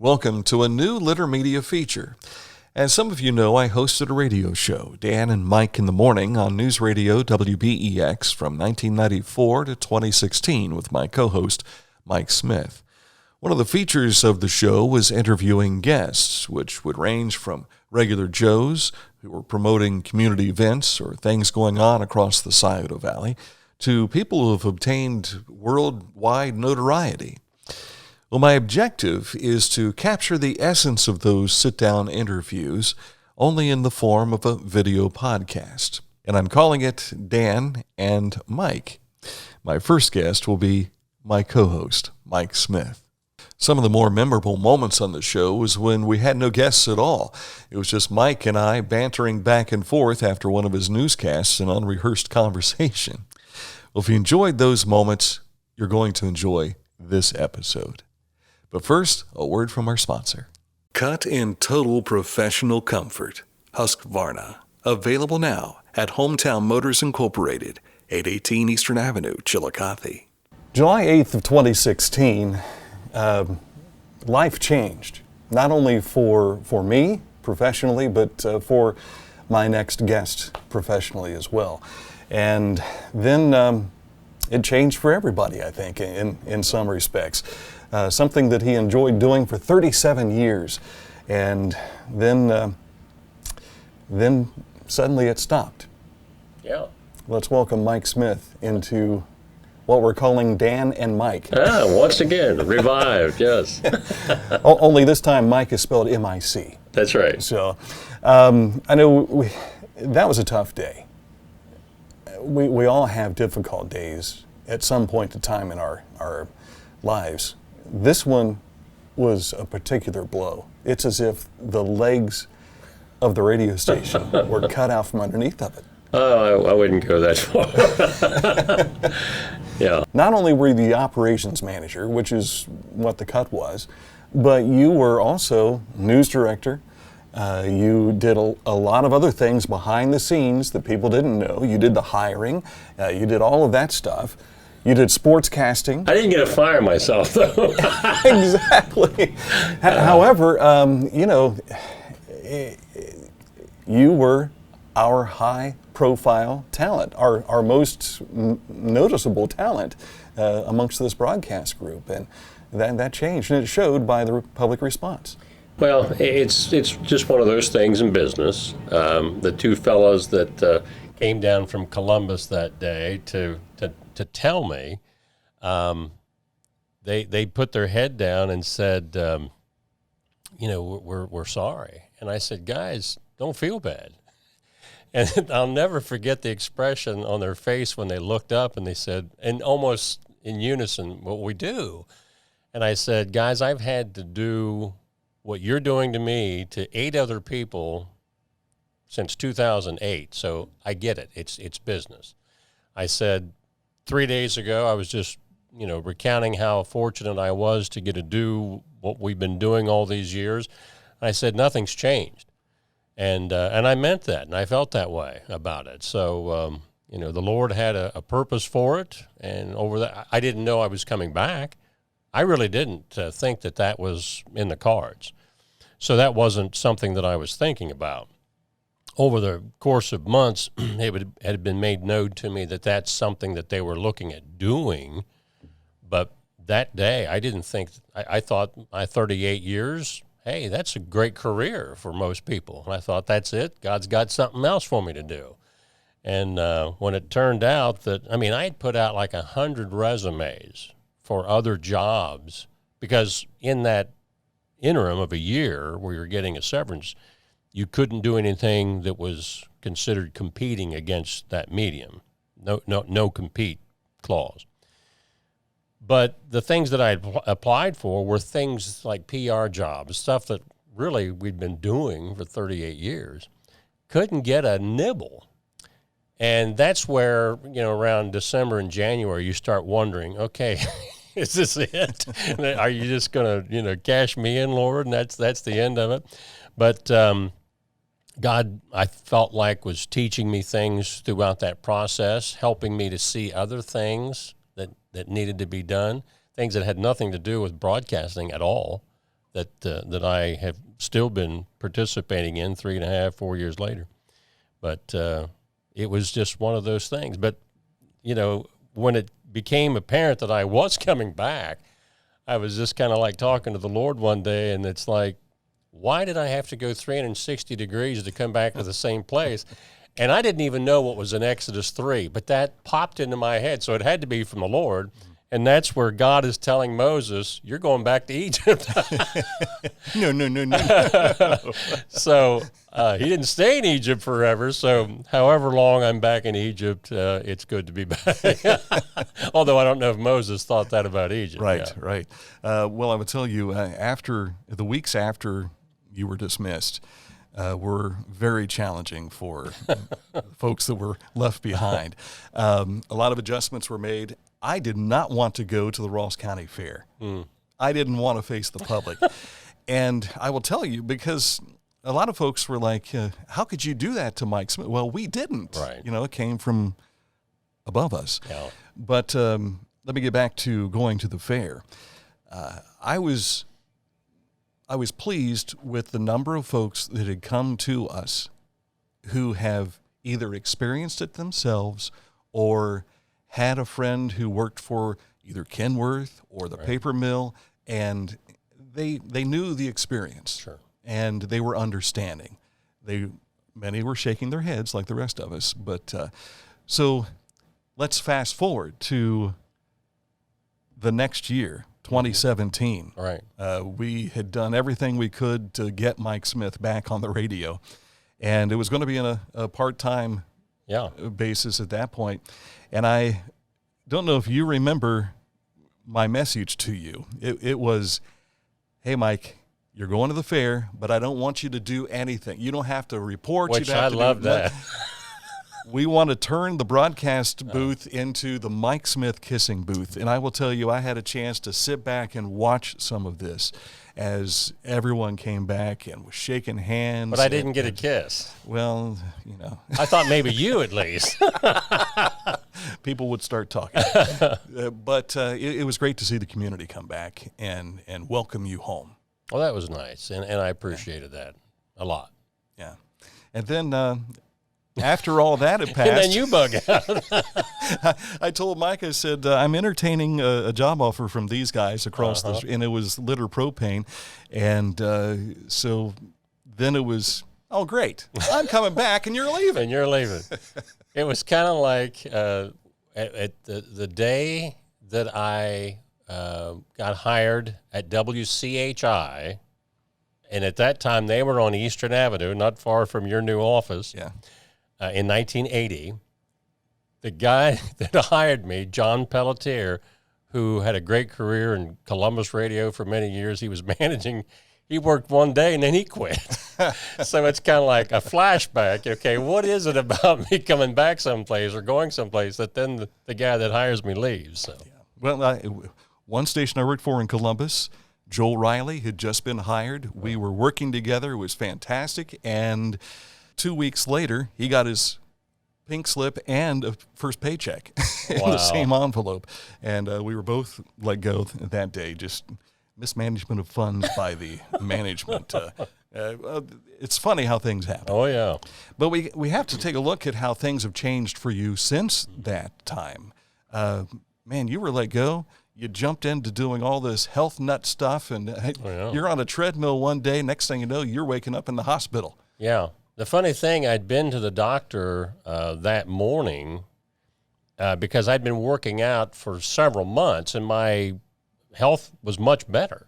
Welcome to a new Litter Media feature. As some of you know, I hosted a radio show, Dan and Mike in the Morning, on News Radio WBEX from 1994 to 2016 with my co-host, Mike Smith. One of the features of the show was interviewing guests, which would range from regular Joes who were promoting community events or things going on across the Scioto Valley to people who have obtained worldwide notoriety. Well, my objective is to capture the essence of those sit-down interviews only in the form of a video podcast. And I'm calling it Dan and Mike. My first guest will be my co-host, Mike Smith. Some of the more memorable moments on the show was when we had no guests at all. It was just Mike and I bantering back and forth after one of his newscasts, an unrehearsed conversation. Well, if you enjoyed those moments, you're going to enjoy this episode. But first, a word from our sponsor. Cut in total professional comfort. Husqvarna. Available now at Hometown Motors Incorporated, 818 Eastern Avenue, Chillicothe. July 8th of 2016, life changed. Not only for me professionally, but for my next guest professionally as well. And then it changed for everybody, I think, in some respects. Something that he enjoyed doing for 37 years. And then suddenly it stopped. Yeah. Let's welcome Mike Smith into what we're calling Dan and Mike. Once again, revived, yes. Only this time Mike is spelled M-I-C. That's right. So I know that was a tough day. We all have difficult days at some point in time in our lives. This one was a particular blow. It's as if the legs of the radio station were cut out from underneath of it. Oh, I wouldn't go that far. Yeah. Not only were you the operations manager, which is what the cut was, but you were also news director. You did a lot of other things behind the scenes that people didn't know. You did the hiring. You did all of that stuff. You did sportscasting. I didn't get to fire myself, though. Exactly. However, you were our high-profile talent, our most noticeable talent amongst this broadcast group, and that changed, and it showed by the public response. Well, it's just one of those things in business. The two fellows that came down from Columbus that day to tell me, they put their head down and said, we're sorry. And I said, guys, don't feel bad. And I'll never forget the expression on their face when they looked up and they said, and almost in unison, what we do. And I said, guys, I've had to do what you're doing to me to 8 other people since 2008. So I get it. It's business. I said, 3 days ago, I was just, recounting how fortunate I was to get to do what we've been doing all these years. I said, nothing's changed. And I meant that, and I felt that way about it. So, the Lord had a purpose for it, and over that, I didn't know I was coming back. I really didn't think that was in the cards. So that wasn't something that I was thinking about. Over the course of months, it had been made known to me that that's something that they were looking at doing. But that day, I didn't think, I thought my 38 years, hey, that's a great career for most people. And I thought, that's it. God's got something else for me to do. And when it turned out that, I had put out like 100 resumes for other jobs, because in that interim of a year where you're getting a severance, you couldn't do anything that was considered competing against that medium. No compete clause. But the things that I applied for were things like PR jobs, stuff that really we'd been doing for 38 years. Couldn't get a nibble. And that's where, around December and January, you start wondering, okay, is this it? Are you just going to, cash me in, Lord? And that's the end of it. But God, I felt like, was teaching me things throughout that process, helping me to see other things that needed to be done, things that had nothing to do with broadcasting at all. that I have still been participating in 3.5, 4 years later. But it was just one of those things. But, you know, when it became apparent that I was coming back, I was just kind of like talking to the Lord one day, and it's like, why did I have to go 360 degrees to come back to the same place? And I didn't even know what was in Exodus 3, but that popped into my head, so it had to be from the Lord. And that's where God is telling Moses, you're going back to Egypt. No. So he didn't stay in Egypt forever. So however long I'm back in Egypt, it's good to be back. Although I don't know if Moses thought that about Egypt. Right. Well, I would tell you, after the weeks after you were dismissed, were very challenging for folks that were left behind. A lot of adjustments were made. I did not want to go to the Ross County Fair. I didn't want to face the public. And I will tell you, because a lot of folks were like, how could you do that to Mike Smith? Well, we didn't. Right. You know, it came from above us. Yeah. But let me get back to going to the fair. I was pleased with the number of folks that had come to us who have either experienced it themselves or had a friend who worked for either Kenworth or the paper mill, and they knew the experience. Sure. And they were understanding. Many were shaking their heads like the rest of us. But so let's fast forward to the next year, 2017. Right. We had done everything we could to get Mike Smith back on the radio, and it was going to be in a part-time basis at that point. And I don't know if you remember my message to you. It was, hey, Mike, you're going to the fair, but I don't want you to do anything. You don't have to report. Which I love that. We want to turn the broadcast booth into the Mike Smith kissing booth. And I will tell you, I had a chance to sit back and watch some of this as everyone came back and was shaking hands. But I didn't get a kiss. Well, you know. I thought maybe you at least. People would start talking. But it was great to see the community come back and welcome you home. Well, that was nice, and I appreciated that a lot. Yeah. And then after all that had passed. And then you bug out. I told Mike, I said, I'm entertaining a job offer from these guys across the street, and it was Litter Propane. And so then it was, oh, great. I'm coming back, and you're leaving. And you're leaving. It was kind of like at the day that I got hired at WCHI, and at that time they were on Eastern Avenue, not far from your new office. Yeah. In 1980, the guy that hired me, John Pelletier, who had a great career in Columbus radio for many years, he was managing. He worked one day and then he quit. So it's kind of like a flashback. Okay, what is it about me coming back someplace or going someplace that then the guy that hires me leaves? So. Yeah. Well, one station I worked for in Columbus, Joel Riley had just been hired. We were working together. It was fantastic. And 2 weeks later, he got his pink slip and a first paycheck in the same envelope. And we were both let go that day, just mismanagement of funds by the management. It's funny how things happen. Oh, yeah. But we have to take a look at how things have changed for you since that time. Man, you were let go. You jumped into doing all this health nut stuff, and you're on a treadmill one day. Next thing you know, you're waking up in the hospital. Yeah. The funny thing, I'd been to the doctor that morning because I'd been working out for several months, and my health was much better.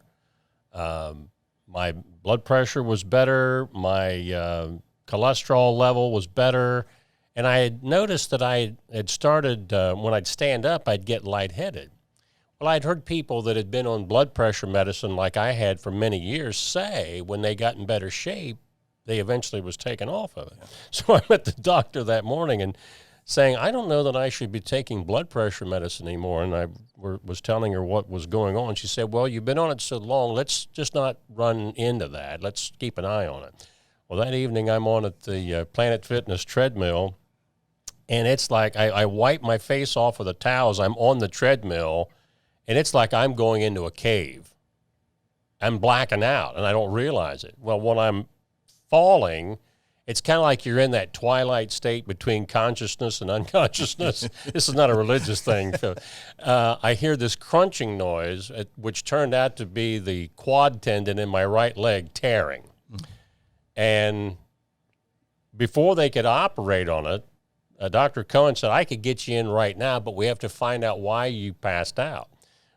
My blood pressure was better. My cholesterol level was better. And I had noticed that I had started, when I'd stand up, I'd get lightheaded. Well, I'd heard people that had been on blood pressure medicine like I had for many years say when they got in better shape, they eventually was taken off of it. Yeah. So I met the doctor that morning and saying, I don't know that I should be taking blood pressure medicine anymore. And I was telling her what was going on. She said, well, you've been on it so long, let's just not run into that. Let's keep an eye on it. Well, that evening I'm on at the Planet Fitness treadmill, and it's like I wipe my face off with the towels. I'm on the treadmill, and it's like I'm going into a cave. I'm blacking out and I don't realize it. Well, when I'm falling, it's kind of like you're in that twilight state between consciousness and unconsciousness. This is not a religious thing. So, I hear this crunching noise, which turned out to be the quad tendon in my right leg tearing. And before they could operate on it, Dr. Cohen said, I could get you in right now, but we have to find out why you passed out.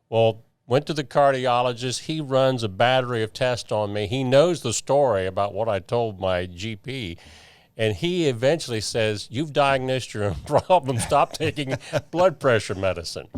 Well, went to the cardiologist. He runs a battery of tests on me. He knows the story about what I told my GP. And he eventually says, you've diagnosed your own problem. Stop taking blood pressure medicine.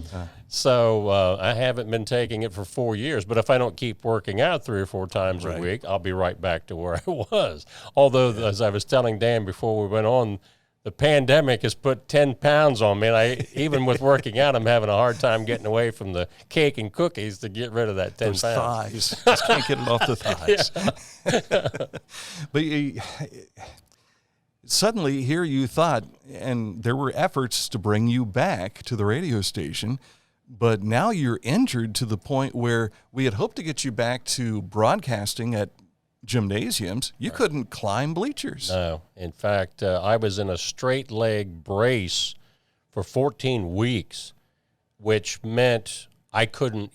So I haven't been taking it for 4 years. But if I don't keep working out 3 or 4 times a week, I'll be right back to where I was. Although, as I was telling Dan before we went on, the pandemic has put 10 pounds on me. And even with working out, I'm having a hard time getting away from the cake and cookies to get rid of that 10 Those pounds. thighs. Just can't get it off the thighs. But suddenly here you thought, and there were efforts to bring you back to the radio station, but now you're injured to the point where we had hoped to get you back to broadcasting at gymnasiums. You couldn't climb bleachers. No. In fact, I was in a straight leg brace for 14 weeks, which meant I couldn't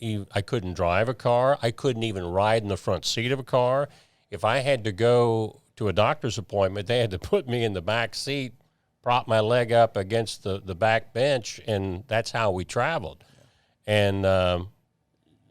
drive a car. I couldn't even ride in the front seat of a car. If I had to go to a doctor's appointment, they had to put me in the back seat, prop my leg up against the back bench, and that's how we traveled. And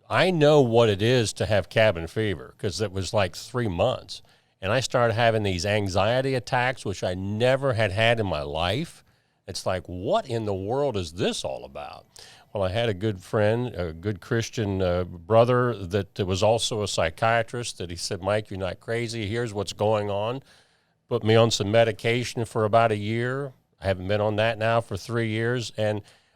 I know what it is to have cabin fever because it was like 3 months. And I started having these anxiety attacks, which I never had in my life. It's like, what in the world is this all about? Well, I had a good friend, a good Christian brother that was also a psychiatrist that he said, Mike, you're not crazy. Here's what's going on. Put me on some medication for about a year. I haven't been on that now for 3 years.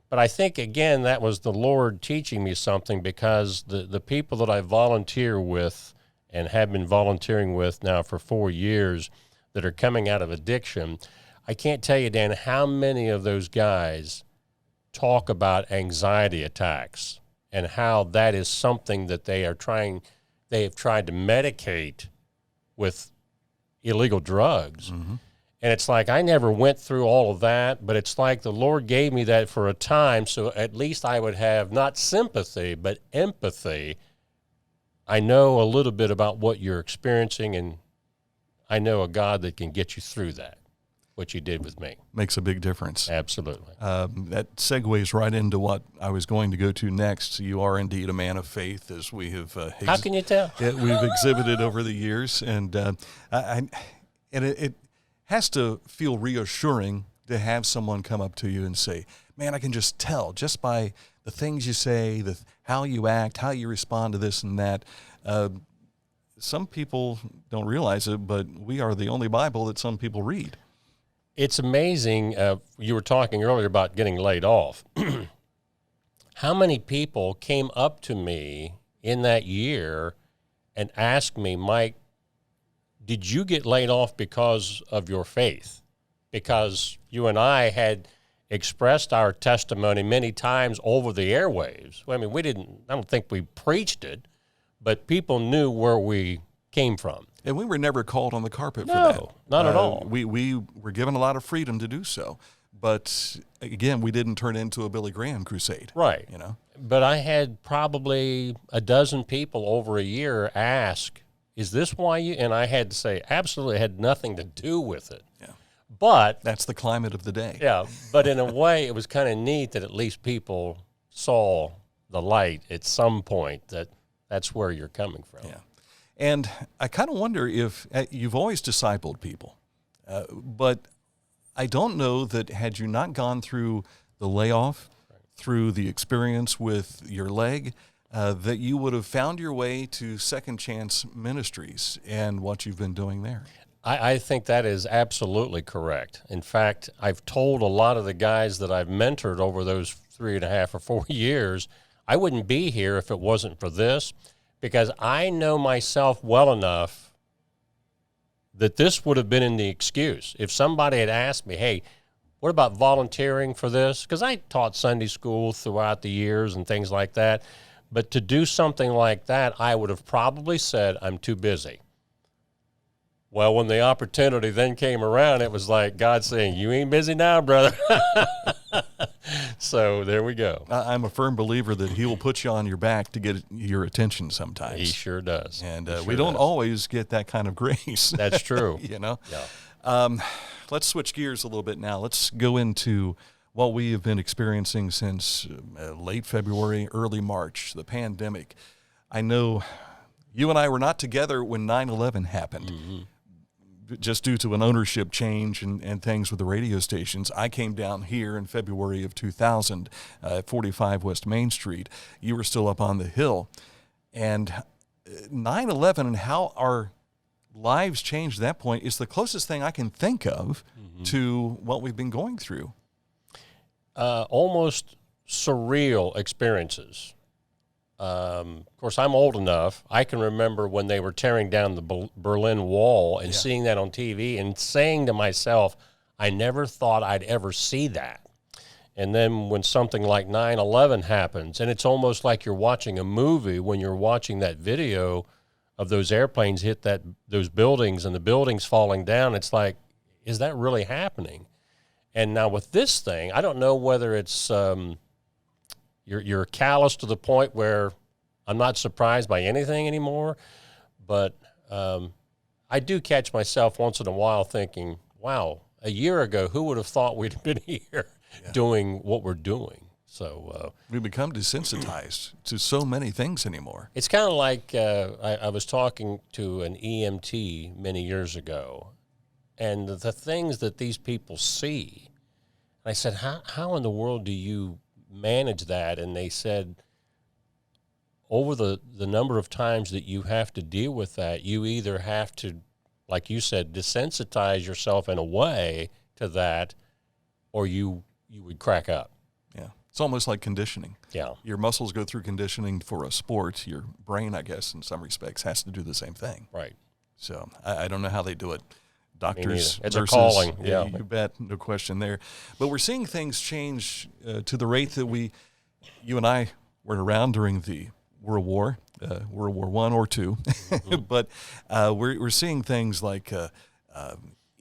But I think, again, that was the Lord teaching me something because the people that I volunteer with and have been volunteering with now for 4 years that are coming out of addiction, I can't tell you, Dan, how many of those guys talk about anxiety attacks and how that is something that they have tried to medicate with illegal drugs. Mm-hmm. And it's like I never went through all of that, but it's like the Lord gave me that for a time, so at least I would have not sympathy, but empathy. I know a little bit about what you're experiencing, and I know a God that can get you through that, what you did with me. Makes a big difference. Absolutely. That segues right into what I was going to go to next. You are indeed a man of faith, as we have How can you tell? We've exhibited over the years, and it has to feel reassuring to have someone come up to you and say, man, I can just tell just by the things you say, how you act, how you respond to this and that. Some people don't realize it, but we are the only Bible that some people read. It's amazing. You were talking earlier about getting laid off. How many people came up to me in that year and asked me, Mike, did you get laid off because of your faith? Because you and I had expressed our testimony many times over the airwaves. I mean, I don't think we preached it, but people knew where we came from. And we were never called on the carpet for that. No, not at all. We were given a lot of freedom to do so. But again, we didn't turn into a Billy Graham crusade. Right. But I had probably a dozen people over a year ask, is this why you? And I had to say, absolutely, it had nothing to do with it. Yeah. But that's the climate of the day. Yeah. But in a way, it was kind of neat that at least people saw the light at some point that's where you're coming from. Yeah. And I kind of wonder if you've always discipled people, but I don't know that had you not gone through the layoff, through the experience with your leg, that you would have found your way to Second Chance Ministries and what you've been doing there. I think that is absolutely correct. In fact, I've told a lot of the guys that I've mentored over those 3.5 or 4 years, I wouldn't be here if it wasn't for this, because I know myself well enough that this would have been in the excuse. If somebody had asked me, hey, what about volunteering for this? Because I taught Sunday school throughout the years and things like that. But to do something like that, I would have probably said, I'm too busy. Well, when the opportunity then came around, it was like God saying, you ain't busy now, brother. So there we go. I'm a firm believer that he will put you on your back to get your attention sometimes. He sure does. And sure we don't always get that kind of grace. That's true. You know? Yeah. Let's switch gears a little bit now. Let's go into what we have been experiencing since late February, early March, the pandemic. I know you and I were not together when 9/11 happened. Mm-hmm. Just due to an ownership change and things with the radio stations. I came down here in February of 2000 at 45 West Main Street. You were still up on the hill. And 9/11 and how our lives changed at that point is the closest thing I can think of to what we've been going through. Almost surreal experiences. Of course, I'm old enough. I can remember when they were tearing down the Berlin Wall and seeing that on TV and saying to myself, I never thought I'd ever see that. And then when something like 9/11 happens, and it's almost like you're watching a movie when you're watching that video of those airplanes hit those buildings and the buildings falling down, it's like, is that really happening? And now with this thing, I don't know whether it's you're callous to the point where I'm not surprised by anything anymore, but I do catch myself once in a while thinking, wow, a year ago, who would have thought we'd been here doing what we're doing? So we've become desensitized to so many things anymore. It's kind of like I was talking to an EMT many years ago, and the things that these people see, I said, how in the world do you manage that? And they said, over the number of times that you have to deal with that, you either have to, like you said, desensitize yourself in a way to that, or you would crack up. Yeah. It's almost like conditioning. Yeah. Your muscles go through conditioning for a sport. Your brain, I guess, in some respects, has to do the same thing. Right. So I don't know how they do it. Doctors, it's nurses, a calling. Yeah, you bet, no question there. But we're seeing things change to the rate that you and I weren't around during the World War I or II. Mm-hmm. But we're seeing things like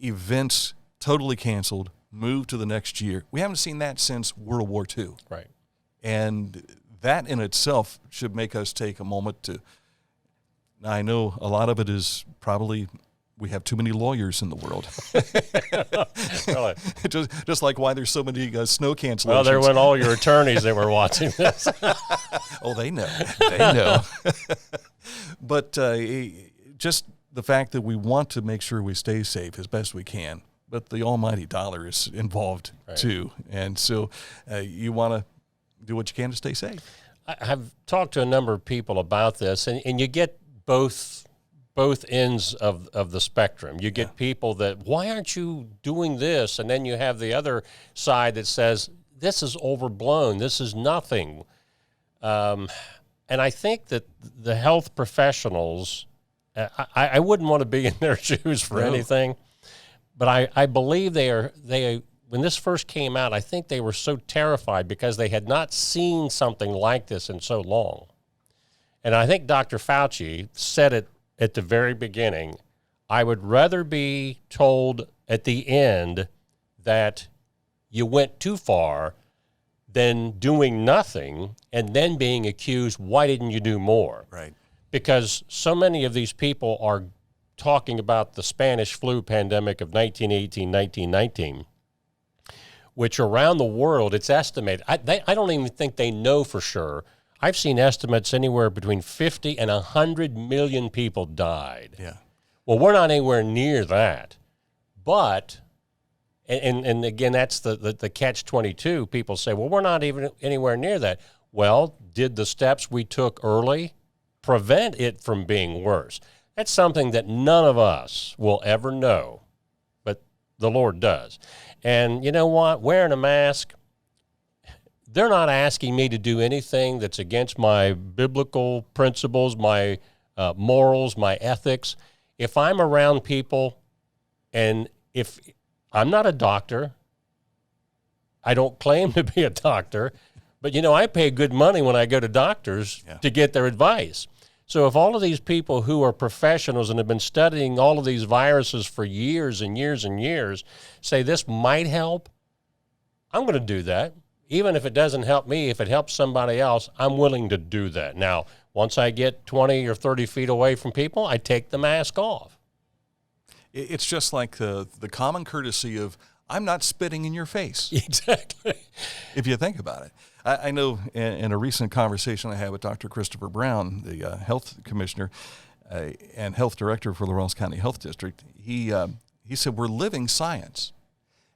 events totally canceled, moved to the next year. We haven't seen that since World War II. Right. And that in itself should make us take a moment to. Now, I know a lot of it is probably. We have too many lawyers in the world. Really? just like why there's so many snow cancellations. Well, there went all your attorneys that were watching this. Oh, they know. They know. But just the fact that we want to make sure we stay safe as best we can, but the almighty dollar is involved too. And so you want to do what you can to stay safe. I've talked to a number of people about this, and you get both ends of the spectrum. You get people that, why aren't you doing this? And then you have the other side that says, this is overblown. This is nothing. And I think that the health professionals, I wouldn't want to be in their shoes for anything, but I believe they when this first came out, I think they were so terrified because they had not seen something like this in so long. And I think Dr. Fauci said it at the very beginning. I would rather be told at the end that you went too far than doing nothing and then being accused, why didn't you do more? Right. Because so many of these people are talking about the Spanish flu pandemic of 1918, 1919, which around the world, it's estimated. I don't even think they know for sure. I've seen estimates anywhere between 50 and 100 million people died. Yeah. Well, we're not anywhere near that. But, and again, that's the catch-22. People say, well, we're not even anywhere near that. Well, did the steps we took early prevent it from being worse? That's something that none of us will ever know, but the Lord does. And you know what? Wearing a mask, they're not asking me to do anything that's against my biblical principles, my morals, my ethics. If I'm around people, and if I'm not a doctor, I don't claim to be a doctor, But, I pay good money when I go to doctors to get their advice. So if all of these people who are professionals and have been studying all of these viruses for years and years and years say this might help, I'm going to do that. Even if it doesn't help me, if it helps somebody else, I'm willing to do that. Now, once I get 20 or 30 feet away from people, I take the mask off. It's just like the common courtesy of, I'm not spitting in your face. Exactly. If you think about it. I know in a recent conversation I had with Dr. Christopher Brown, the health commissioner and health director for Laurels County Health District, he said, we're living science.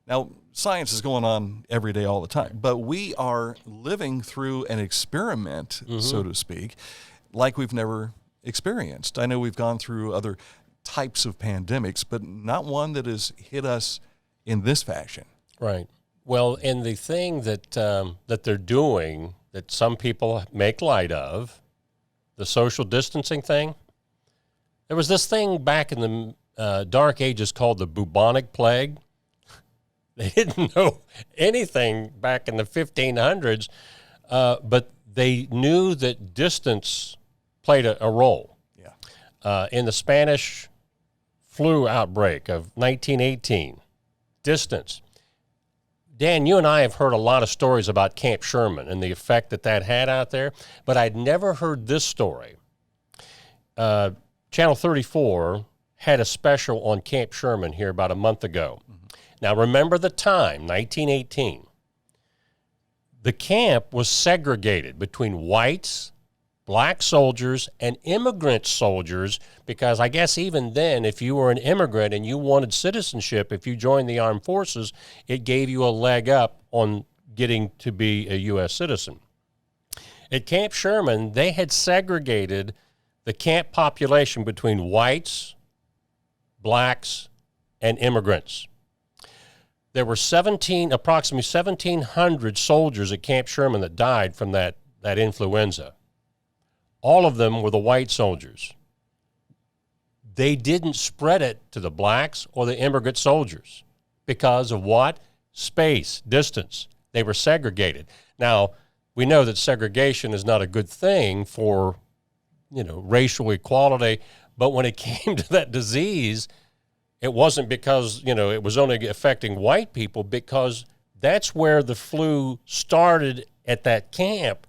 Now, science is going on every day, all the time, but we are living through an experiment, so to speak, like we've never experienced. I know we've gone through other types of pandemics, but not one that has hit us in this fashion. Right. Well, and the thing that they're doing that some people make light of, the social distancing thing, there was this thing back in the Dark Ages called the bubonic plague. They didn't know anything back in the 1500s, but they knew that distance played a role. Yeah. In the Spanish flu outbreak of 1918, distance. Dan, you and I have heard a lot of stories about Camp Sherman and the effect that had out there, but I'd never heard this story. Channel 34 had a special on Camp Sherman here about a month ago. Now, remember the time, 1918. The camp was segregated between whites, black soldiers, and immigrant soldiers because I guess even then, if you were an immigrant and you wanted citizenship, if you joined the armed forces, it gave you a leg up on getting to be a U.S. citizen. At Camp Sherman, they had segregated the camp population between whites, blacks, and immigrants. There were approximately 1,700 soldiers at Camp Sherman that died from that influenza. All of them were the white soldiers. They didn't spread it to the blacks or the immigrant soldiers because of what? Space, distance. They were segregated. Now, we know that segregation is not a good thing for, racial equality, but when it came to that disease, it wasn't because, it was only affecting white people, because that's where the flu started at that camp.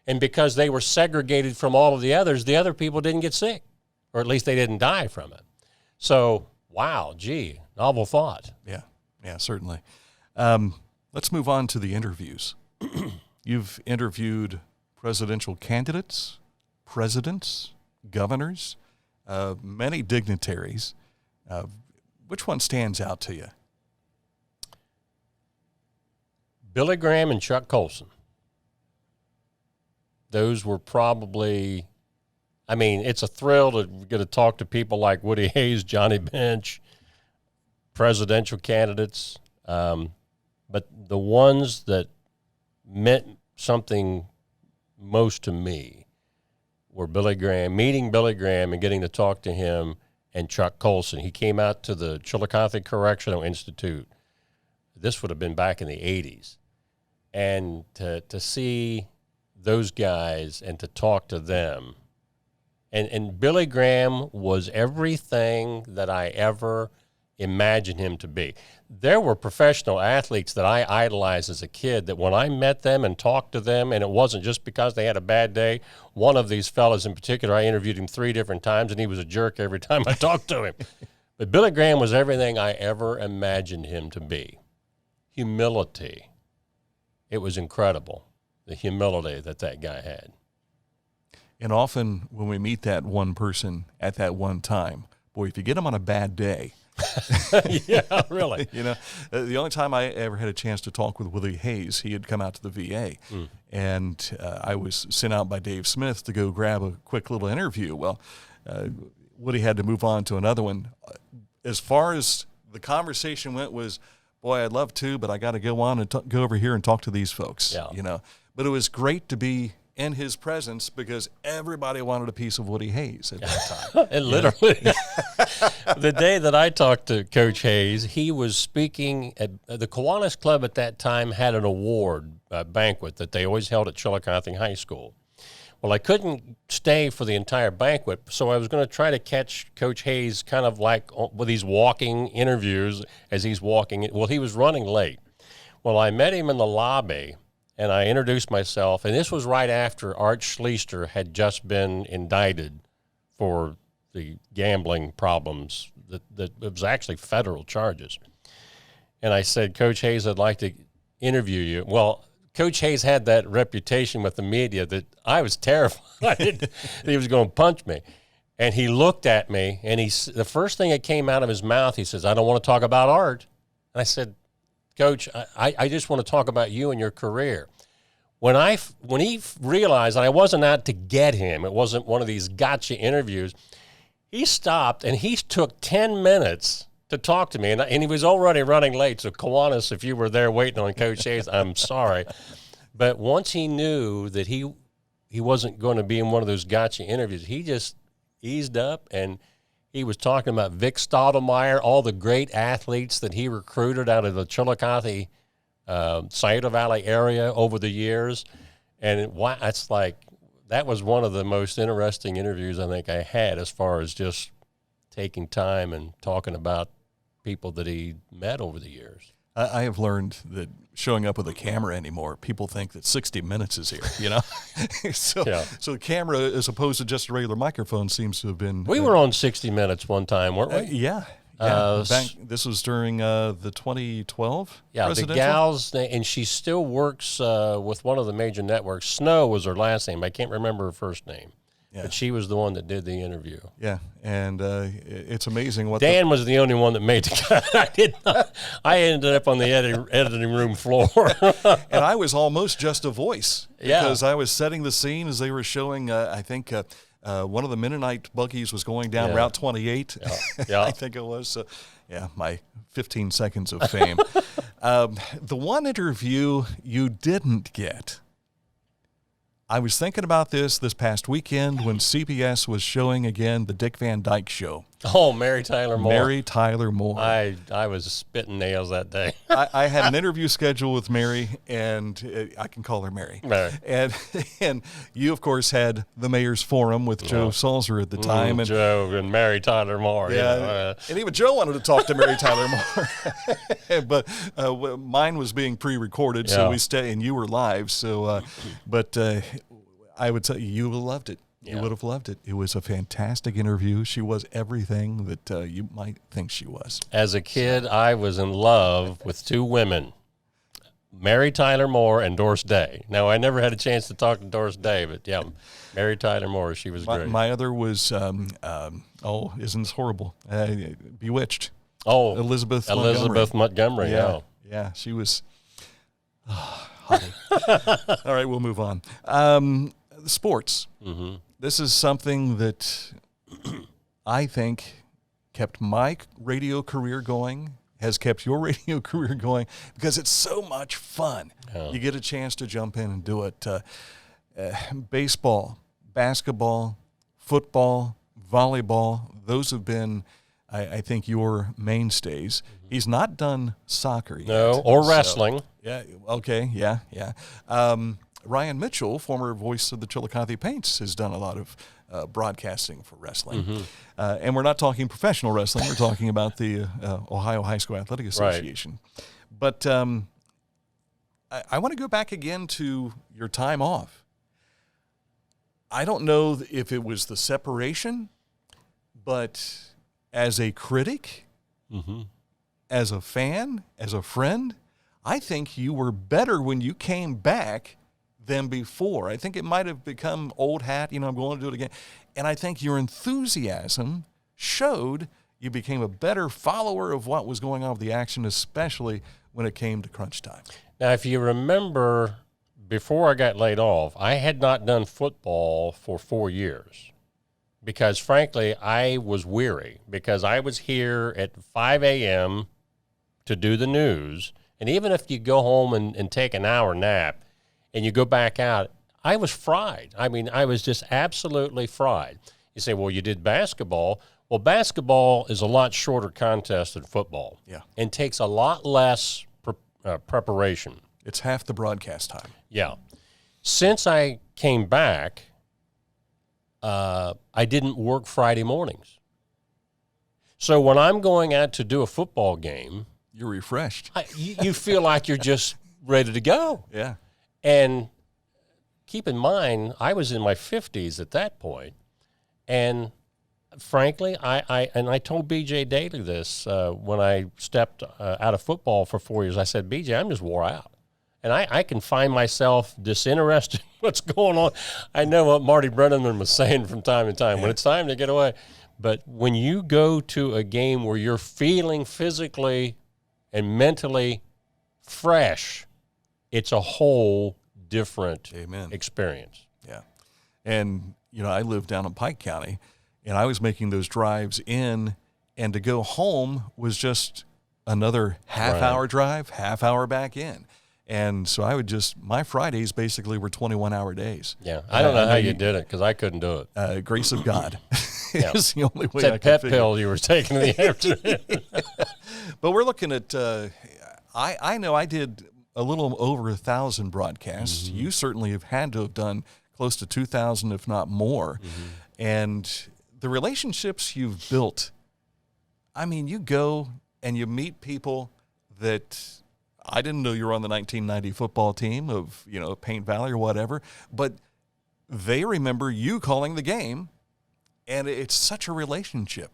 And because they were segregated from all of the other people didn't get sick, or at least they didn't die from it. So, wow, novel thought. Yeah, certainly. Let's move on to the interviews. You've interviewed presidential candidates, presidents, governors, many dignitaries. Which one stands out to you? Billy Graham and Chuck Colson. Those were probably, it's a thrill to get to talk to people like Woody Hayes, Johnny Bench, presidential candidates. But the ones that meant something most to me were Billy Graham, meeting Billy Graham and getting to talk to him, and Chuck Colson. He came out to the Chillicothe Correctional Institute. This would have been back in the 80s. And to see those guys and to talk to them. And Billy Graham was everything that I ever imagined him to be. There were professional athletes that I idolized as a kid that when I met them and talked to them, and it wasn't just because they had a bad day. One of these fellas in particular, I interviewed him 3 different times, and he was a jerk every time I talked to him. But Billy Graham was everything I ever imagined him to be. Humility. It was incredible, the humility that guy had. And often when we meet that one person at that one time, boy, if you get them on a bad day. Yeah, really. The only time I ever had a chance to talk with Willie Hayes, he had come out to the VA. And I was sent out by Dave Smith to go grab a quick little interview. Well, Woody had to move on to another one. As far as the conversation went was, boy, I'd love to, but I got to go on and go over here and talk to these folks. Yeah. But it was great to be in his presence because everybody wanted a piece of Woody Hayes at that time. And literally, the day that I talked to Coach Hayes, he was speaking at the Kiwanis Club at that time had an award banquet that they always held at Chillicothe High School. Well, I couldn't stay for the entire banquet, so I was going to try to catch Coach Hayes kind of like with these walking interviews as he's walking. Well, he was running late. Well, I met him in the lobby, and I introduced myself, and this was right after Art Schleister had just been indicted for the gambling problems. That it was actually federal charges. And I said, Coach Hayes, I'd like to interview you. Well, Coach Hayes had that reputation with the media that I was terrified that he was going to punch me. And he looked at me, and the first thing that came out of his mouth, he says, I don't want to talk about Art. And I said, Coach, I just want to talk about you and your career. When he realized that I wasn't out to get him, it wasn't one of these gotcha interviews, he stopped, and he took 10 minutes to talk to me, and he was already running late. So, Kiwanis, if you were there waiting on Coach Hayes, I'm sorry. But once he knew that he wasn't going to be in one of those gotcha interviews, he just eased up, and he was talking about Vic Stottlemyre, all the great athletes that he recruited out of the Chillicothe, Scioto Valley area over the years. And it's like that was one of the most interesting interviews I think I had as far as just taking time and talking about people that he met over the years. I have learned that showing up with a camera anymore, people think that 60 Minutes is here, you know? So the camera, as opposed to just a regular microphone, seems to have been... We were on 60 Minutes one time, weren't we? Yeah. This was during the 2012 presidential? The gal's, and she still works with one of the major networks. Snow was her last name. I can't remember her first name. Yeah. But she was the one that did the interview. Yeah, and it's amazing what Dan was the only one that made the cut. I ended up on the editing room floor. And I was almost just a voice because I was setting the scene as they were showing, I think, one of the Mennonite buggies was going down Route 28. Yeah. I think it was. So, my 15 seconds of fame. The one interview you didn't get, I was thinking about this past weekend when CBS was showing again the Dick Van Dyke Show. Oh, Mary Tyler Moore. Mary Tyler Moore. I was spitting nails that day. I had an interview scheduled with Mary, and I can call her Mary. And you, of course, had the Mayor's Forum with Joe Salzer at the time. And Joe and Mary Tyler Moore. Yeah, and even Joe wanted to talk to Mary Tyler Moore. But mine was being pre-recorded, so we stay, and you were live. So, I would tell you, you would have loved it. You would have loved it. It was a fantastic interview. She was everything that you might think she was. As a kid, I was in love with two women, Mary Tyler Moore and Doris Day. Now, I never had a chance to talk to Doris Day, but Mary Tyler Moore, she was great. My other was, isn't this horrible? Bewitched. Oh, Elizabeth Montgomery. Yeah, she was hottie. All right, we'll move on. Sports. Mm-hmm. This is something that I think kept my radio career going, has kept your radio career going, because it's so much fun. You get a chance to jump in and do it. Baseball, basketball, football, volleyball, those have been, I think, your mainstays. Mm-hmm. He's not done soccer yet. No, or wrestling. Ryan Mitchell, former voice of the Chillicothe Paints, has done a lot of broadcasting for wrestling. Mm-hmm. And we're not talking professional wrestling. We're talking about the Ohio High School Athletic Association. Right. But I want to go back again to your time off. I don't know if it was the separation, but as a critic, as a fan, as a friend, I think you were better when you came back than before. I think it might have become old hat, I'm going to do it again. And I think your enthusiasm showed you became a better follower of what was going on with the action, especially when it came to crunch time. Now, if you remember, before I got laid off, I had not done football for 4 years because, frankly, I was weary because I was here at 5 a.m. to do the news. And even if you go home and take an hour nap and you go back out, I was fried. I mean, I was just absolutely fried. You say, well, you did basketball. Well, basketball is a lot shorter contest than football. Yeah. And takes a lot less preparation. It's half the broadcast time. Yeah. Since I came back, I didn't work Friday mornings. So when I'm going out to do a football game, you're refreshed. You feel like you're just ready to go. Yeah. And keep in mind, I was in my 50s at that point, and frankly, I told B.J. Daly this when I stepped out of football for 4 years. I said, B.J., I'm just wore out. And I can find myself disinterested in what's going on. I know what Marty Brenneman was saying from time to time, when it's time to get away. But when you go to a game where you're feeling physically and mentally fresh, it's a whole different experience. Yeah. And, I live down in Pike County, and I was making those drives in, and to go home was just another half-hour drive, half-hour back in. And so I would my Fridays basically were 21-hour days. Yeah, I don't know how you did it, because I couldn't do it. Grace of God is the only way I could pep figure. pill you were taking in the afternoon. But we're looking at, I know I did a little over 1,000 broadcasts. Mm-hmm. You certainly have had to have done close to 2,000, if not more. Mm-hmm. And the relationships you've built, I mean, you go and you meet people that I didn't know you were on the 1990 football team of, Paint Valley or whatever, but they remember you calling the game, and it's such a relationship.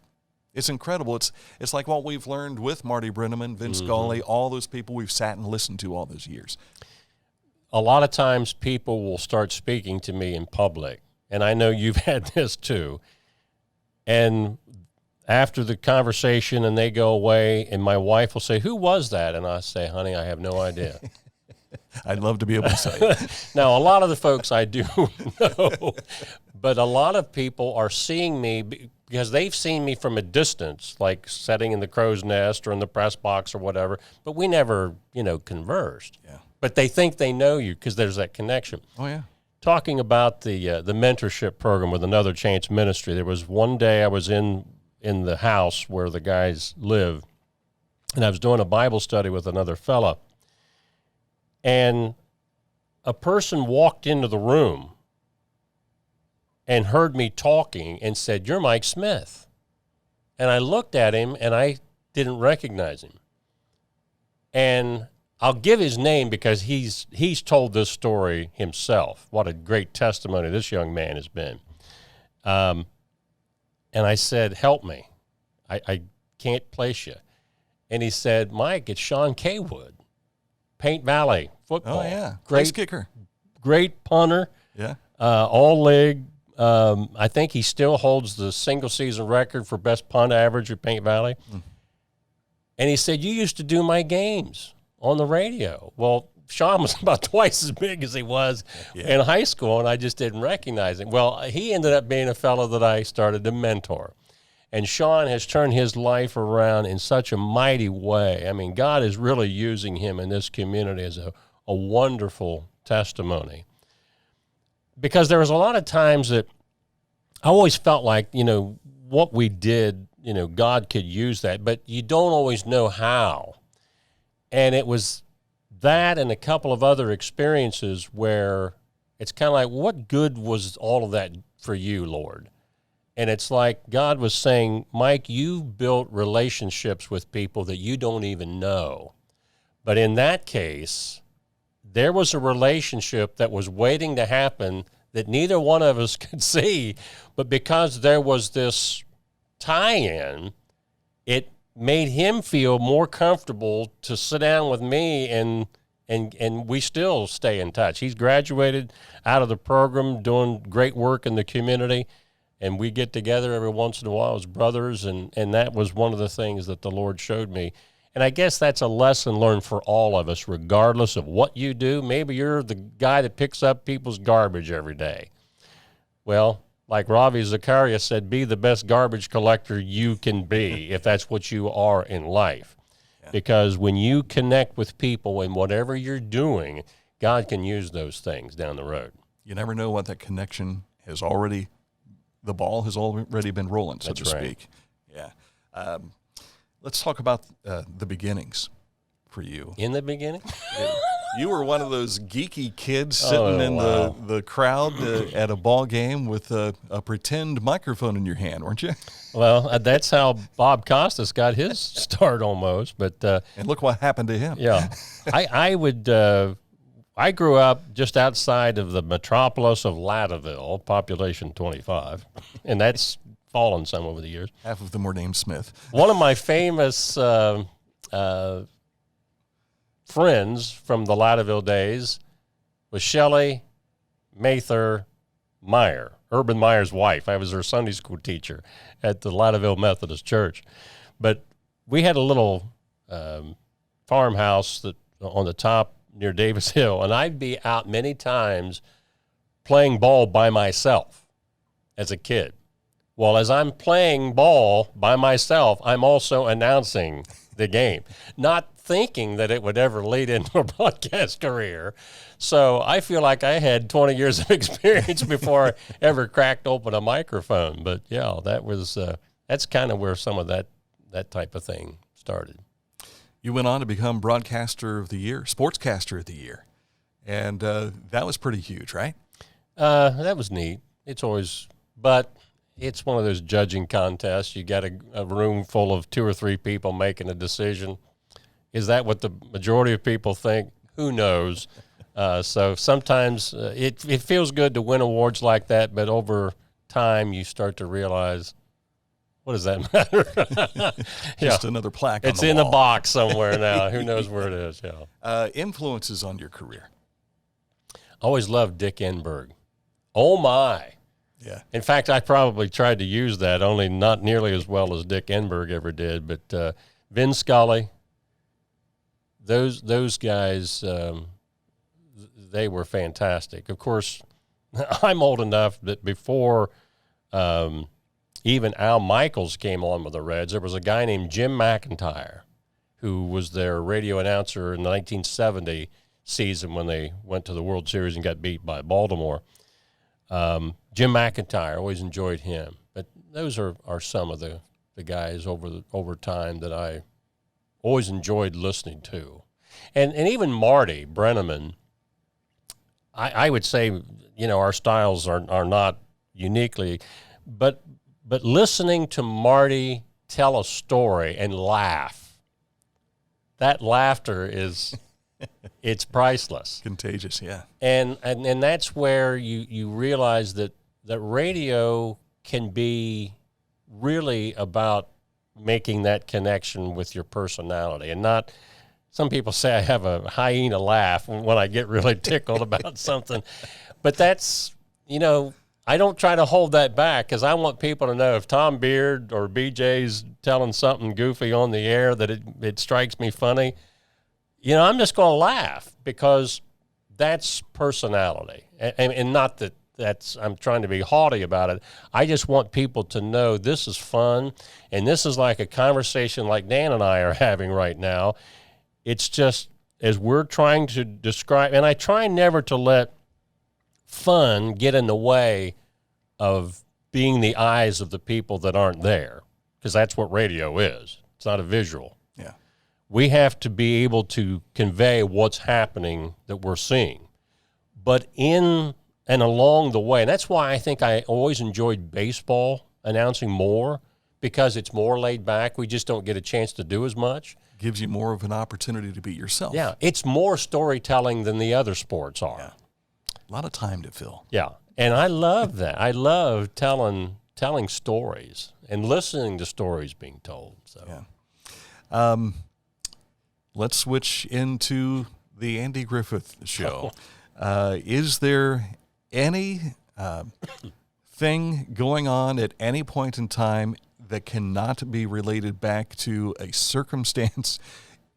It's incredible. It's like what we've learned with Marty Brenneman, Vince Scully, all those people we've sat and listened to all those years. A lot of times people will start speaking to me in public, and I know you've had this too, and after the conversation and they go away, and my wife will say, "Who was that?" And I say, "Honey, I have no idea." I'd love to be able to say. Now, a lot of the folks I do know, but a lot of people are seeing me because they've seen me from a distance, like sitting in the crow's nest or in the press box or whatever, but we never, conversed. Yeah. But they think they know you because there's that connection. Oh, yeah. Talking about the mentorship program with Another Chance Ministry, there was one day I was in the house where the guys live, and I was doing a Bible study with another fella, and a person walked into the room and heard me talking and said, "You're Mike Smith." And I looked at him, and I didn't recognize him. And I'll give his name because he's told this story himself. What a great testimony this young man has been. And I said, "Help me. I can't place you." And he said, "Mike, it's Sean Kaywood, Paint Valley football." Oh, yeah. Great kicker. Great punter. Yeah. All league. I think he still holds the single season record for best punt average at Paint Valley. Mm. And he said, "You used to do my games on the radio." Well, Sean was about twice as big as he was in high school, and I just didn't recognize him. Well, he ended up being a fellow that I started to mentor. And Sean has turned his life around in such a mighty way. I mean, God is really using him in this community as a wonderful testimony. Because there was a lot of times that I always felt like, what we did, God could use that, but you don't always know how. And it was that and a couple of other experiences where it's kind of like, what good was all of that for you, Lord? And it's like God was saying, "Mike, you've built relationships with people that you don't even know." But in that case, there was a relationship that was waiting to happen that neither one of us could see. But because there was this tie-in, it made him feel more comfortable to sit down with me, and we still stay in touch. He's graduated out of the program, doing great work in the community, and we get together every once in a while as brothers, and that was one of the things that the Lord showed me. And I guess that's a lesson learned for all of us, regardless of what you do. Maybe you're the guy that picks up people's garbage every day. Well, like Ravi Zacharias said, be the best garbage collector you can be if that's what you are in life. Yeah. Because when you connect with people in whatever you're doing, God can use those things down the road. You never know what that connection the ball has already been rolling, so to speak. Yeah. Let's talk about the beginnings for you. In the beginning? You were one of those geeky kids sitting in the crowd at a ball game with a pretend microphone in your hand, weren't you? Well, that's how Bob Costas got his start almost. But and look what happened to him. Yeah, I grew up just outside of the metropolis of Lattaville, population 25, and that's fallen some over the years. Half of them were named Smith. One of my famous friends from the Lattaville days was Shelley Mather Meyer, Urban Meyer's wife. I was her Sunday school teacher at the Lattaville Methodist Church. But we had a little farmhouse that on the top near Davis Hill, and I'd be out many times playing ball by myself as a kid. Well, as I'm playing ball by myself, I'm also announcing the game, not thinking that it would ever lead into a broadcast career. So I feel like I had 20 years of experience before I ever cracked open a microphone. But yeah, that's kind of where some of that type of thing started. You went on to become Broadcaster of the Year, Sportscaster of the Year, and that was pretty huge, right? That was neat. It's one of those judging contests. You got a room full of 2 or 3 people making a decision. Is that what the majority of people think? Who knows? So sometimes it feels good to win awards like that, but over time you start to realize, what does that matter? Just another plaque on it's the in wall. a box somewhere now. Who knows where it is? Yeah. Influences on your career. I always loved Dick Enberg. Oh, my. Yeah. In fact, I probably tried to use that, only not nearly as well as Dick Enberg ever did. But Vin Scully, those guys, they were fantastic. Of course, I'm old enough that before even Al Michaels came on with the Reds, there was a guy named Jim McIntyre who was their radio announcer in the 1970 season when they went to the World Series and got beat by Baltimore. Jim McIntyre, always enjoyed him. But those are some of the guys over time that I always enjoyed listening to. And even Marty Brenneman, I would say, our styles are not uniquely, but listening to Marty tell a story and laugh, that laughter is it's priceless. Contagious, yeah. And that's where you realize that radio can be really about making that connection with your personality and not. Some people say I have a hyena laugh when I get really tickled about something, but that's, I don't try to hold that back because I want people to know if Tom Beard or BJ's telling something goofy on the air that it strikes me funny, I'm just going to laugh because that's personality. And not that I'm trying to be haughty about it. I just want people to know this is fun, and this is like a conversation like Dan and I are having right now. It's just as we're trying to describe, and I try never to let fun get in the way of being the eyes of the people that aren't there, because that's what radio is. It's not a visual. Yeah. We have to be able to convey what's happening that we're seeing. But in and along the way, and that's why I think I always enjoyed baseball announcing more, because it's more laid back. We just don't get a chance to do as much. Gives you more of an opportunity to be yourself. Yeah, it's more storytelling than the other sports are. Yeah. A lot of time to fill. Yeah, and I love that. I love telling stories and listening to stories being told. So, yeah. Let's switch into the Andy Griffith Show. Is there any thing going on at any point in time that cannot be related back to a circumstance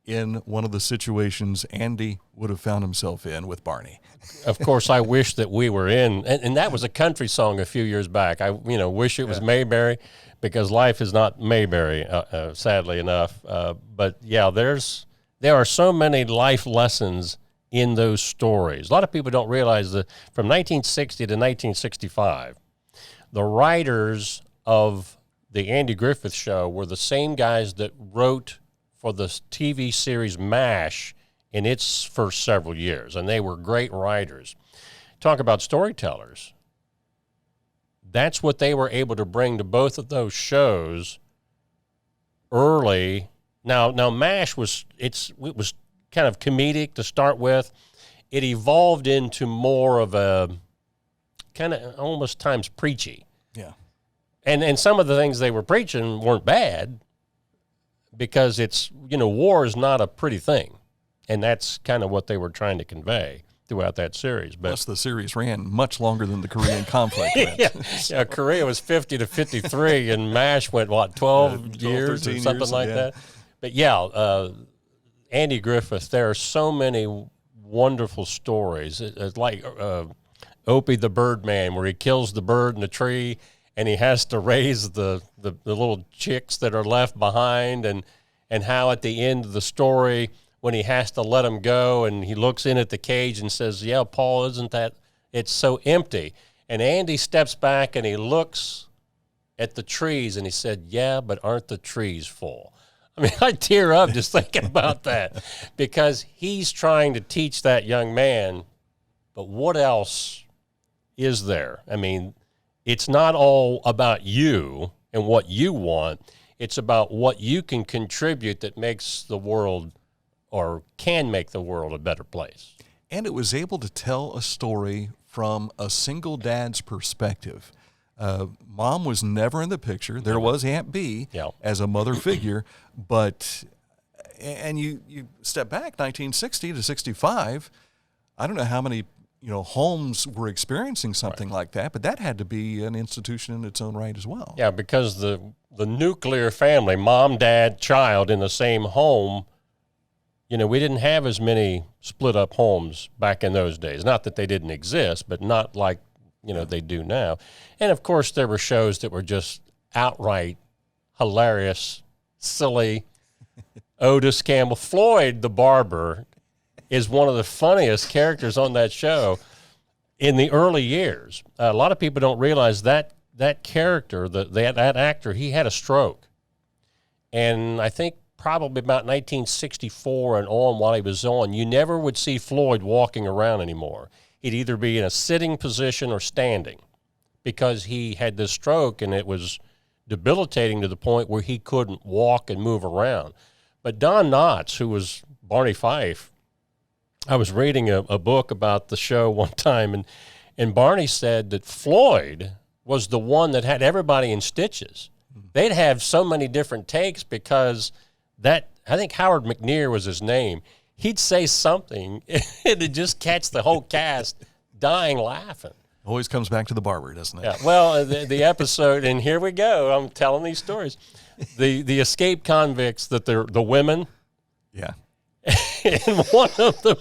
in one of the situations Andy would have found himself in with Barney? Of course, I wish that we were in, and that was a country song a few years back. I wish it was Mayberry, because life is not Mayberry, sadly enough. But yeah, there are so many life lessons in those stories. A lot of people don't realize that from 1960 to 1965, the writers of the Andy Griffith Show were the same guys that wrote for the TV series MASH in its first several years, and they were great writers. Talk about storytellers. That's what they were able to bring to both of those shows early. Now MASH was kind of comedic to start with. It evolved into more of a kind of almost times preachy. Yeah. And some of the things they were preaching weren't bad, because war is not a pretty thing. And that's kind of what they were trying to convey throughout that series. But plus, the series ran much longer than the Korean conflict went. Yeah, Korea was 50 to 53, and MASH went, 12 years or something like that? But yeah, Andy Griffith, there are so many wonderful stories. It's like Opie the Birdman, where he kills the bird in the tree, and he has to raise the little chicks that are left behind, and how at the end of the story, when he has to let them go, and he looks in at the cage and says, yeah, Paul, isn't that, it's so empty. And Andy steps back and he looks at the trees and he said, yeah, but aren't the trees full? I mean, I tear up just thinking about that, because he's trying to teach that young man, but what else is there? I mean, it's not all about you and what you want. It's about what you can contribute that makes the world, or can make the world, a better place. And it was able to tell a story from a single dad's perspective. Mom was never in the picture. There was Aunt B as a mother figure, but, and you step back 1960 to 65, I don't know how many homes were experiencing something like that, but that had to be an institution in its own right as well. Yeah, because the nuclear family, mom, dad, child in the same home, we didn't have as many split up homes back in those days. Not that they didn't exist, but not like, they do now. And of course there were shows that were just outright hilarious, silly. Otis Campbell, Floyd the barber, is one of the funniest characters on that show in the early years. A lot of people don't realize that character, that actor, he had a stroke. And I think probably about 1964 and on, while he was on, you never would see Floyd walking around anymore. He'd either be in a sitting position or standing, because he had this stroke and it was debilitating to the point where he couldn't walk and move around. But Don Knotts, who was Barney Fife, I was reading a book about the show one time, and Barney said that Floyd was the one that had everybody in stitches. They'd have so many different takes because I think Howard McNear was his name. He'd say something and it'd just catch the whole cast dying laughing. Always comes back to the barber, doesn't it? Yeah. Well, the episode, and here we go. I'm telling these stories. The escaped convicts, that they're the women. Yeah. And one of them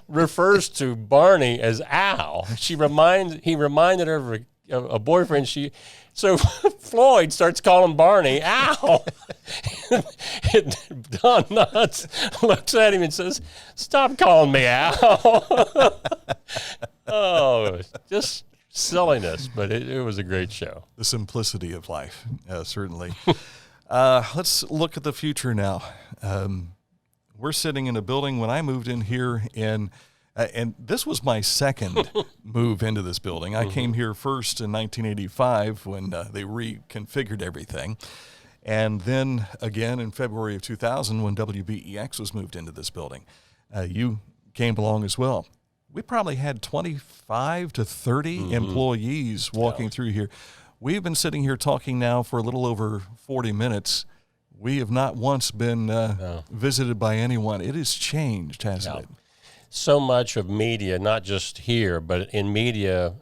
refers to Barney as Al. He reminded her of a boyfriend. So Floyd starts calling Barney Al. And Don Knotts looks at him and says, "Stop calling me Al." Oh, just silliness, but it was a great show. The simplicity of life, certainly. Let's look at the future now. We're sitting in a building. When I moved in here and this was my second move into this building. I came here first in 1985 when they reconfigured everything. And then again in February of 2000 when WBEX was moved into this building. You came along as well. We probably had 25 to 30 employees walking through here. We've been sitting here talking now for a little over 40 minutes. We have not once been visited by anyone. It has changed, hasn't it? So much of media, not just here, but in media,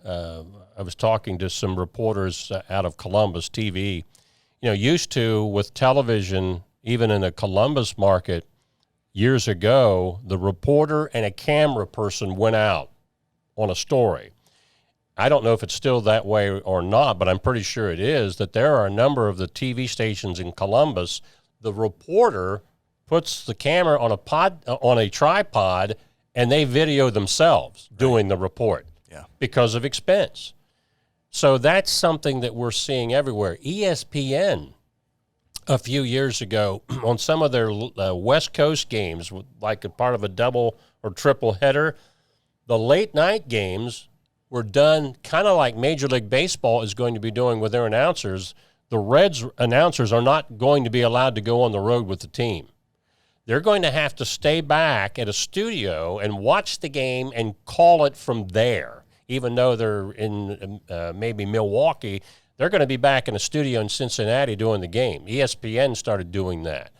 I was talking to some reporters out of Columbus TV. Used to, with television, even in the Columbus market, years ago, the reporter and a camera person went out on a story. I don't know if it's still that way or not, but I'm pretty sure it is, that there are a number of the TV stations in Columbus. The reporter puts the camera on a tripod, and they video themselves doing the report because of expense. So that's something that we're seeing everywhere. ESPN a few years ago on some of their West Coast games, like a part of a double or triple header. The late night games were done kind of like Major League Baseball is going to be doing with their announcers. The Reds announcers are not going to be allowed to go on the road with the team. They're going to have to stay back at a studio and watch the game and call it from there. Even though they're in maybe Milwaukee, they're going to be back in a studio in Cincinnati doing the game. ESPN started doing that.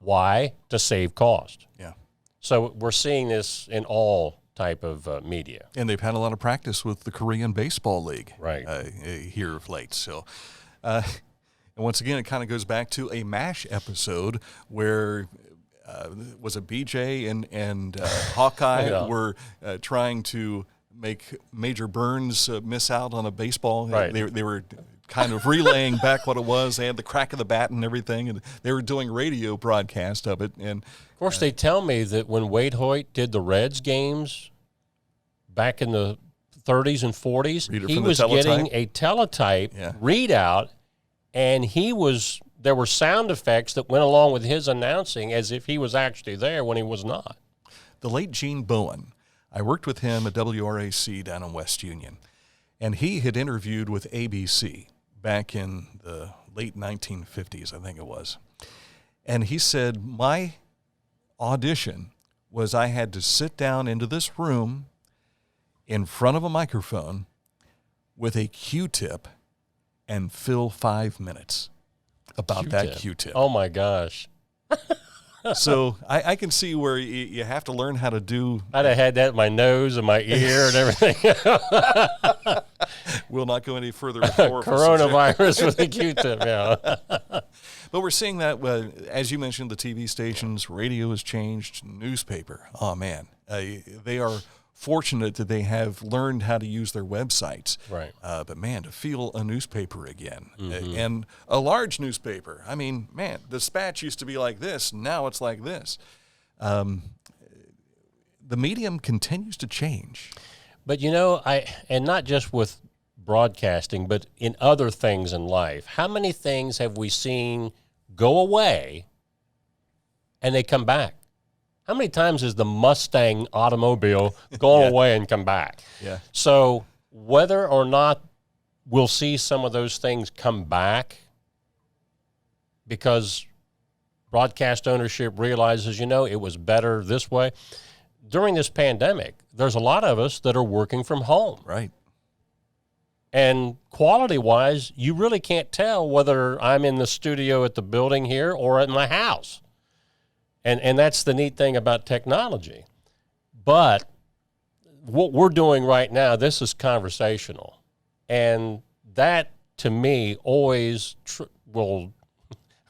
Why? To save cost. Yeah. So we're seeing this in all type of media. And they've had a lot of practice with the Korean Baseball League here of late. So, and once again, it kind of goes back to a MASH episode where was it BJ and Hawkeye were trying to make Major Burns miss out on a baseball. Right. They were kind of relaying back what it was. They had the crack of the bat and everything, and they were doing radio broadcast of it. And of course, they tell me that when Wade Hoyt did the Reds games back in the 30s and 40s, he was getting a teletype readout, and there were sound effects that went along with his announcing as if he was actually there when he was not. The late Gene Bowen, I worked with him at WRAC down in West Union, and he had interviewed with ABC back in the late 1950s, I think it was. And he said, my audition was I had to sit down into this room in front of a microphone with a Q-tip and fill 5 minutes about that Q-tip. Oh, my gosh. So I can see where you have to learn how to do. I'd have had that in my nose and my ear and everything. We'll not go any further with coronavirus with a Q-tip, yeah. But we're seeing that, as you mentioned, the TV stations, radio has changed, newspaper. Oh, man. They are fortunate that they have learned how to use their websites. Right. But, man, to feel a newspaper again, and a large newspaper. I mean, man, the Dispatch used to be like this. Now it's like this. The medium continues to change. But, and not just with broadcasting, but in other things in life, how many things have we seen go away and they come back? How many times has the Mustang automobile gone away and come back? Yeah. So whether or not we'll see some of those things come back because broadcast ownership realizes, it was better this way. During this pandemic, there's a lot of us that are working from home. Right. And quality-wise, you really can't tell whether I'm in the studio at the building here or at my house. And that's the neat thing about technology. But what we're doing right now, this is conversational. And that, to me, always will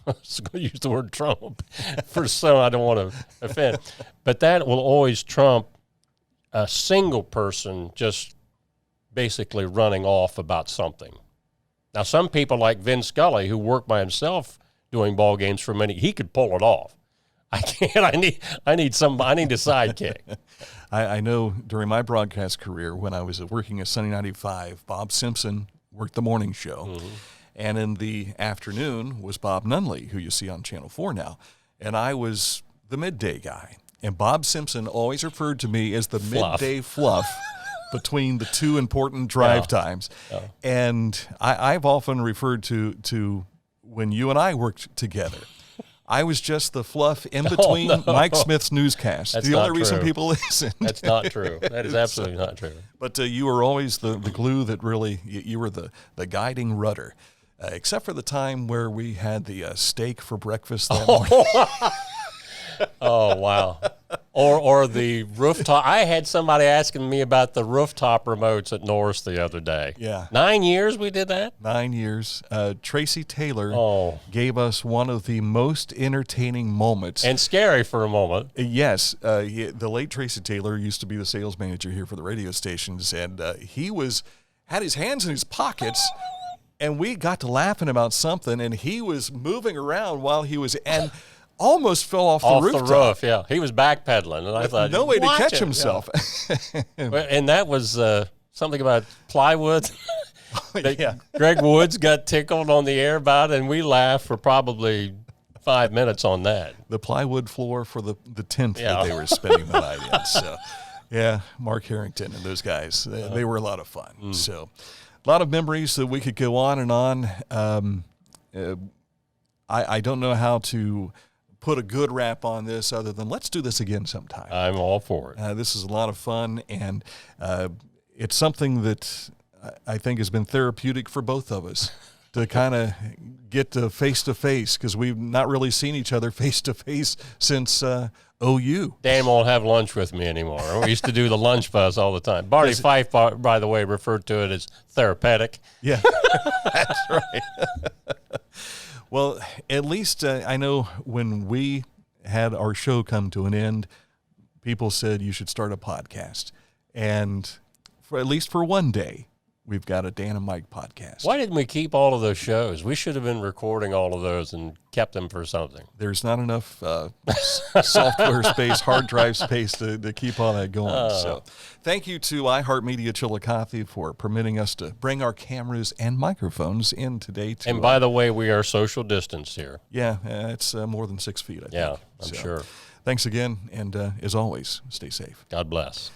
I was going to use the word trump so I don't want to offend. But that will always trump a single person just basically running off about something. Now, some people like Vin Scully, who worked by himself doing ball games for many, he could pull it off. I can't. I need a sidekick. I know during my broadcast career when I was working at Sunny 95, Bob Simpson worked the morning show. Mm-hmm. And in the afternoon was Bob Nunley, who you see on Channel 4 now. And I was the midday guy. And Bob Simpson always referred to me as the midday fluff between the two important drive times. Oh. And I've often referred to when you and I worked together. I was just the fluff in between Mike Smith's newscast. That's the not only reason true. People listen. That's not true. That is absolutely not true. But you were always the glue that really, you were the guiding rudder. Except for the time where we had the steak for breakfast that morning. Oh, wow. Or the rooftop. I had somebody asking me about the rooftop remotes at Norris the other day. Yeah. 9 years we did that? 9 years. Tracy Taylor gave us one of the most entertaining moments. And scary for a moment. Yes. The late Tracy Taylor used to be the sales manager here for the radio stations, and he had his hands in his pockets, and we got to laughing about something, and he was moving around while he was and almost fell off the rooftop. Off the roof, yeah. He was backpedaling, and I thought, no way to catch himself. Yeah. And that was something about plywood. Yeah. Greg Woods got tickled on the air about it, and we laughed for probably 5 minutes on that. The plywood floor for the tent that they were spending the night in. So, yeah, Mark Harrington and those guys, they were a lot of fun. So, a lot of memories that we could go on and on. I don't know how to put a good wrap on this other than let's do this again sometime. I'm all for it. This is a lot of fun, and it's something that I think has been therapeutic for both of us to kind of get to face, because we've not really seen each other face-to-face since OU. Dan won't have lunch with me anymore. We used to do the lunch buzz all the time. Barney Fife, by the way, referred to it as therapeutic. Yeah, that's right. Well, at least I know when we had our show come to an end, people said you should start a podcast. And at least for one day, we've got a Dan and Mike podcast. Why didn't we keep all of those shows? We should have been recording all of those and kept them for something. There's not enough software space, hard drive space to keep all that going. So thank you to iHeartMedia Chillicothe for permitting us to bring our cameras and microphones in today. And by the way, we are social distanced here. Yeah, it's more than 6 feet, I think. Yeah, I'm sure. Thanks again, and as always, stay safe. God bless.